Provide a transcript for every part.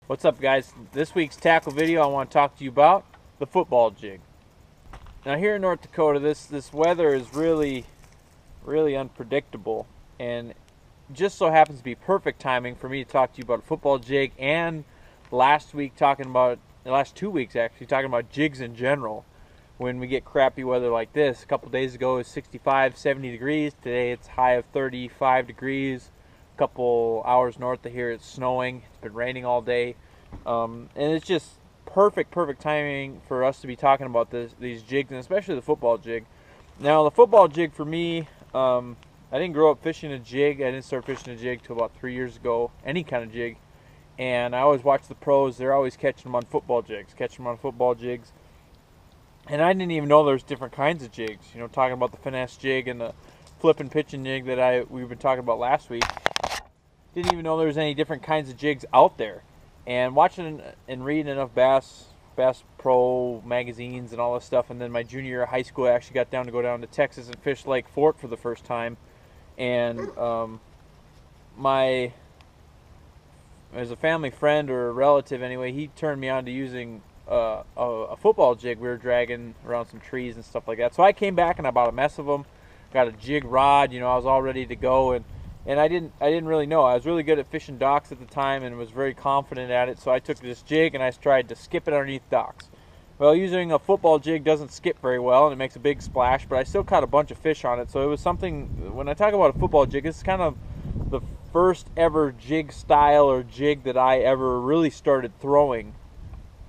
What's up, guys? This week's tackle video I want to talk to you about the football jig. Now here in North Dakota, this weather is really unpredictable, and just so happens to be perfect timing for me to talk to you about a football jig, and the last 2 weeks actually talking about jigs in general. When we get crappy weather like this, a couple days ago it was 65, 70 degrees. Today it's high of 35 degrees. A couple hours north of here it's snowing. It's been raining all day, and it's just perfect timing for us to be talking about these jigs, and especially the football jig. Now the football jig for me, I didn't grow up fishing a jig. I didn't start fishing a jig till about 3 years ago, any kind of jig. And I always watch the pros. They're always catching them on football jigs, and I didn't even know there's different kinds of jigs. You know, talking about the finesse jig and the flip and pitching jig that we've been talking about last week. Didn't even know there was any different kinds of jigs out there. And watching and reading enough Bass Pro magazines and all this stuff, and then my junior year of high school I actually got to go down to Texas and fish Lake Fort for the first time. And as a family friend or a relative anyway, he turned me on to using a football jig. We were dragging around some trees and stuff like that. So I came back and I bought a mess of them, got a jig rod. You know, I was all ready to go, and I didn't really know. I was really good at fishing docks at the time and was very confident at it. So I took this jig and I tried to skip it underneath docks. Well, using a football jig doesn't skip very well, and it makes a big splash, but I still caught a bunch of fish on it. So it was something, when I talk about a football jig, it's kind of the first ever jig style or jig that I ever really started throwing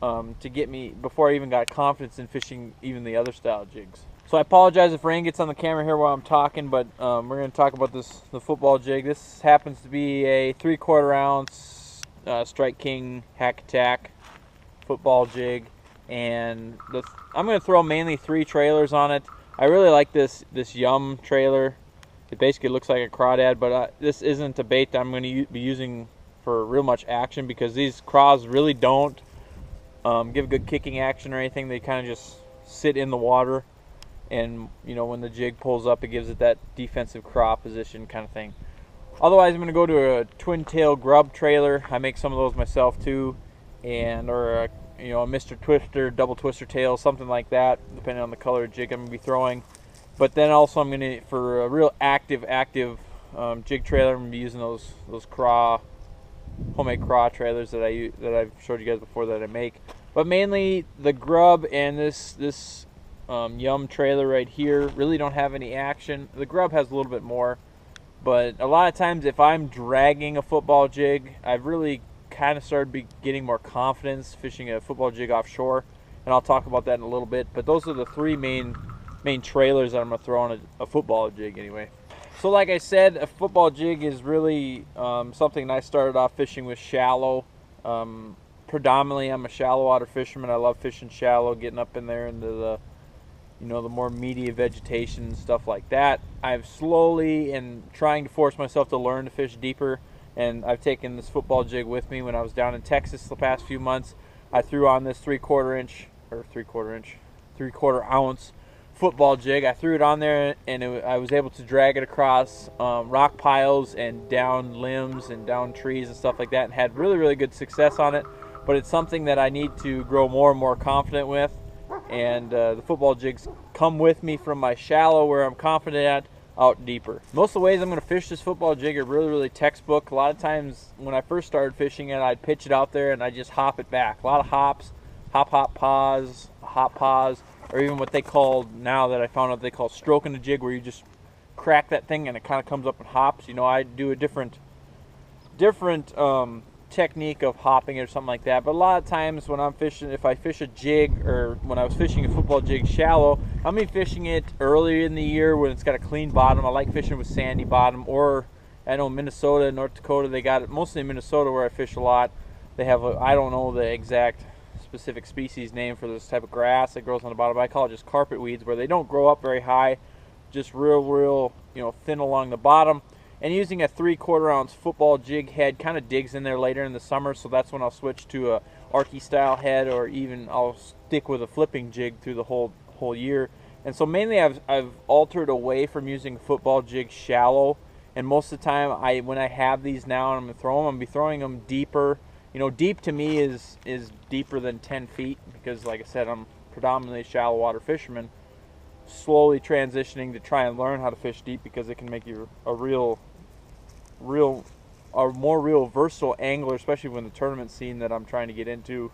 to get me, before I even got confidence in fishing even the other style jigs. So I apologize if rain gets on the camera here while I'm talking, but we're going to talk about the football jig. This happens to be a 3/4 ounce Strike King Hack Attack football jig, and I'm going to throw mainly 3 trailers on it. I really like this Yum trailer. It basically looks like a crawdad, but this isn't a bait that I'm going to be using for real much action, because these craws really don't give good kicking action or anything. They kind of just sit in the water, and you know, when the jig pulls up, it gives it that defensive craw position kind of thing. Otherwise, I'm going to go to a twin tail grub trailer. I make some of those myself too, or a Mr. Twister, double twister tail, something like that, depending on the color of jig I'm going to be throwing. But then also I'm going to, for a real active jig trailer, I'm going to be using those homemade craw trailers that I've showed you guys before that I make. But mainly the grub and this Yum trailer right here really don't have any action. The grub has a little bit more, but a lot of times if I'm dragging a football jig, I've really kind of started getting more confidence fishing a football jig offshore, and I'll talk about that in a little bit. But those are the 3 main trailers that I'm going to throw on a football jig anyway. So like I said, a football jig is really something I started off fishing with shallow. Predominantly I'm a shallow water fisherman. I love fishing shallow, getting up in there into the the more meaty vegetation and stuff like that. I've slowly and trying to force myself to learn to fish deeper, and I've taken this football jig with me. When I was down in Texas the past few months, I threw on this 3/4 ounce football jig. I threw it on there, and I was able to drag it across rock piles and down limbs and down trees and stuff like that, and had really good success on it. But it's something that I need to grow more and more confident with, and the football jigs come with me from my shallow, where I'm confident at, out deeper. Most of the ways I'm going to fish this football jig are really textbook. A lot of times when I first started fishing it, I'd pitch it out there and I'd just hop it back. A lot of hops, hop pause, or even what they call now, that I found out they call stroking the jig, where you just crack that thing and it kind of comes up and hops. You know, I do a different technique of hopping it or something like that. But a lot of times when I'm fishing, if I fish a jig, or when I was fishing a football jig shallow, I'm going to be fishing it earlier in the year when it's got a clean bottom. I like fishing with sandy bottom, or I know Minnesota, North Dakota, they got it, mostly in Minnesota where I fish a lot. They have I don't know the exact specific species name for this type of grass that grows on the bottom. I call it just carpet weeds, where they don't grow up very high, just real thin along the bottom. And using a 3/4 ounce football jig head kind of digs in there later in the summer, so that's when I'll switch to a Arky style head, or even I'll stick with a flipping jig through the whole year. And so mainly I've altered away from using football jig shallow, and most of the time when I have these now and I'm going to throw them, I'm going to be throwing them deeper You know, deep to me is deeper than 10 feet because, like I said, I'm predominantly a shallow water fisherman. Slowly transitioning to try and learn how to fish deep because it can make you a more real versatile angler, especially when the tournament scene that I'm trying to get into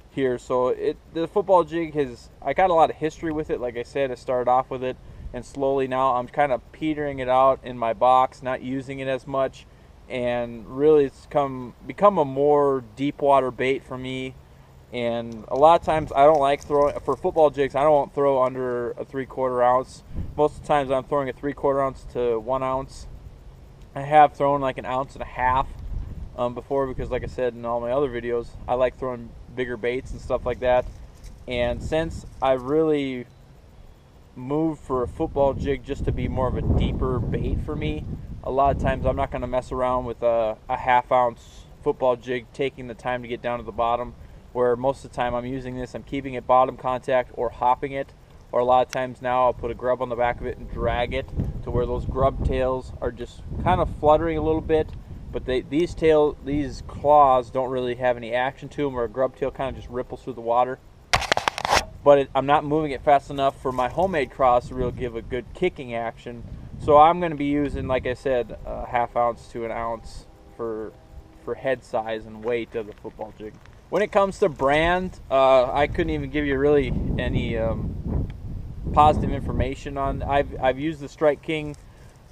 here. So the football jig I got a lot of history with it. Like I said, I started off with it, and slowly now I'm kind of petering it out in my box, not using it as much, and really it's become a more deep water bait for me. And a lot of times I don't like throwing, for football jigs, I don't throw under a 3/4 ounce. Most of the times I'm throwing a 3/4 ounce to 1 ounce. I have thrown like 1.5 ounces before because, like I said in all my other videos, I like throwing bigger baits and stuff like that. And since I really moved for a football jig just to be more of a deeper bait for me, a lot of times I'm not going to mess around with a 1/2 ounce football jig, taking the time to get down to the bottom, where most of the time I'm using this, I'm keeping it bottom contact or hopping it, or a lot of times now I'll put a grub on the back of it and drag it to where those grub tails are just kind of fluttering a little bit, but these claws don't really have any action to them, or a grub tail kind of just ripples through the water. But I'm not moving it fast enough for my homemade cross to really give a good kicking action. So I'm going to be using, like I said, a 1/2 ounce to 1 ounce for head size and weight of the football jig. When it comes to brand, I couldn't even give you really any positive information on. I've used the Strike King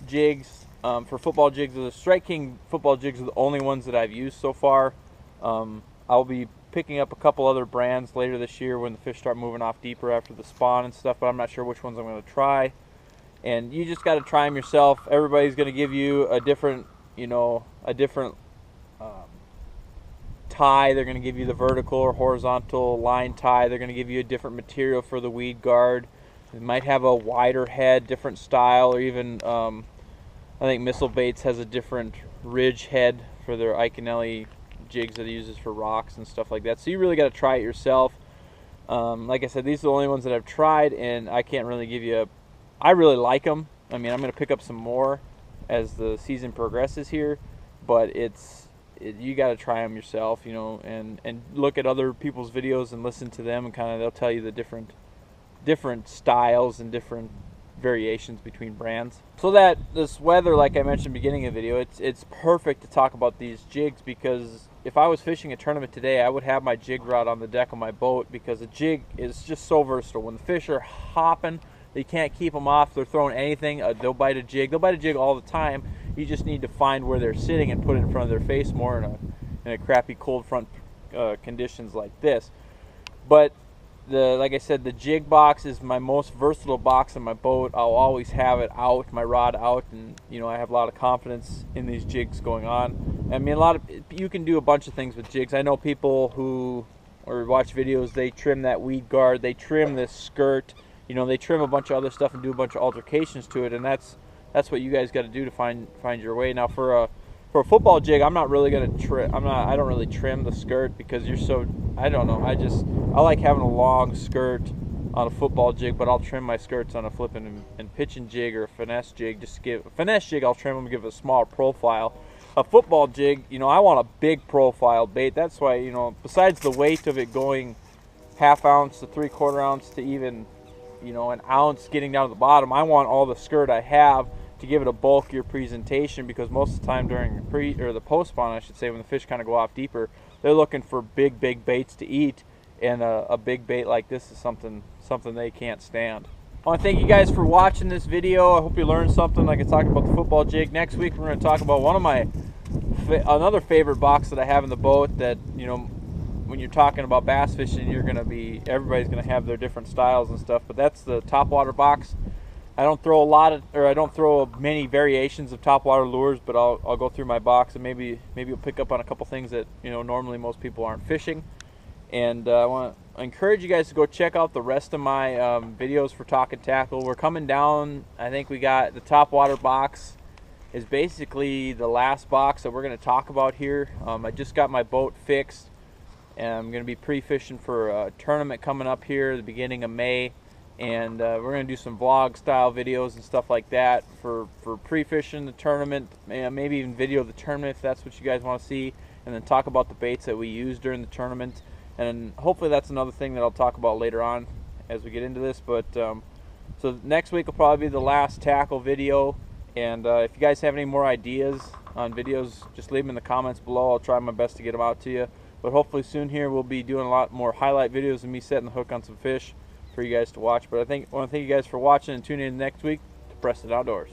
jigs for football jigs. The Strike King football jigs are the only ones that I've used so far. I'll be picking up a couple other brands later this year when the fish start moving off deeper after the spawn and stuff, but I'm not sure which ones I'm going to try. And you just got to try them yourself. Everybody's going to give you a different, tie. They're going to give you the vertical or horizontal line tie. They're going to give you a different material for the weed guard. It might have a wider head, different style, or even I think Missile Baits has a different ridge head for their Iconelli jigs that it uses for rocks and stuff like that. So you really got to try it yourself. Like I said, these are the only ones that I've tried, and I can't really give you I really like them. I mean, I'm going to pick up some more as the season progresses here, but you got to try them yourself, and look at other people's videos and listen to them, and kind of they'll tell you the different styles and different variations between brands. So that this weather, like I mentioned at the beginning of the video, it's perfect to talk about these jigs, because if I was fishing a tournament today, I would have my jig rod on the deck of my boat, because a jig is just so versatile. When the fish are hopping, you can't keep them off. They're throwing anything. They'll bite a jig. They'll bite a jig all the time. You just need to find where they're sitting and put it in front of their face more in a crappy cold front conditions like this. But like I said, the jig box is my most versatile box in my boat. I'll always have it out, my rod out, and I have a lot of confidence in these jigs going on. I mean, you can do a bunch of things with jigs. I know people who watch videos, they trim that weed guard, they trim this skirt, they trim a bunch of other stuff and do a bunch of altercations to it, and that's what you guys got to do to find your way. Now for a football jig, I'm not really gonna I don't really trim the skirt, because I don't know. I like having a long skirt on a football jig, but I'll trim my skirts on a flipping and pitching jig or a finesse jig. A finesse jig, I'll trim them and give it a smaller profile. A football jig, I want a big profile bait. That's why, besides the weight of it going 1/2 ounce to 3/4 ounce to even, 1 ounce getting down to the bottom, I want all the skirt I have to give it a bulkier presentation, because most of the time during the post spawn, I should say, when the fish kind of go off deeper, they're looking for big baits to eat, and a big bait like this is something they can't stand. I want to thank you guys for watching this video. I hope you learned something. Like I talked about the football jig. Next week we're going to talk about one of another favorite box that I have in the boat, that when you're talking about bass fishing, everybody's going to have their different styles and stuff, but that's the topwater box. I don't throw many variations of topwater lures, but I'll go through my box, and maybe you'll pick up on a couple things that normally most people aren't fishing. And I want to encourage you guys to go check out the rest of my videos for Talking Tackle. We're coming down. I think we got the topwater box is basically the last box that we're going to talk about here. I just got my boat fixed, and I'm going to be pre-fishing for a tournament coming up here at the beginning of May. And we're going to do some vlog style videos and stuff like that for pre-fishing the tournament, and maybe even video the tournament if that's what you guys want to see. and then talk about the baits that we use during the tournament. And hopefully that's another thing that I'll talk about later on as we get into this. But so next week will probably be the last tackle video. And if you guys have any more ideas on videos, just leave them in the comments below. I'll try my best to get them out to you. But hopefully soon here we'll be doing a lot more highlight videos of me setting the hook on some fish for you guys to watch. But I want to thank you guys for watching and tuning in next week to Preston Outdoors.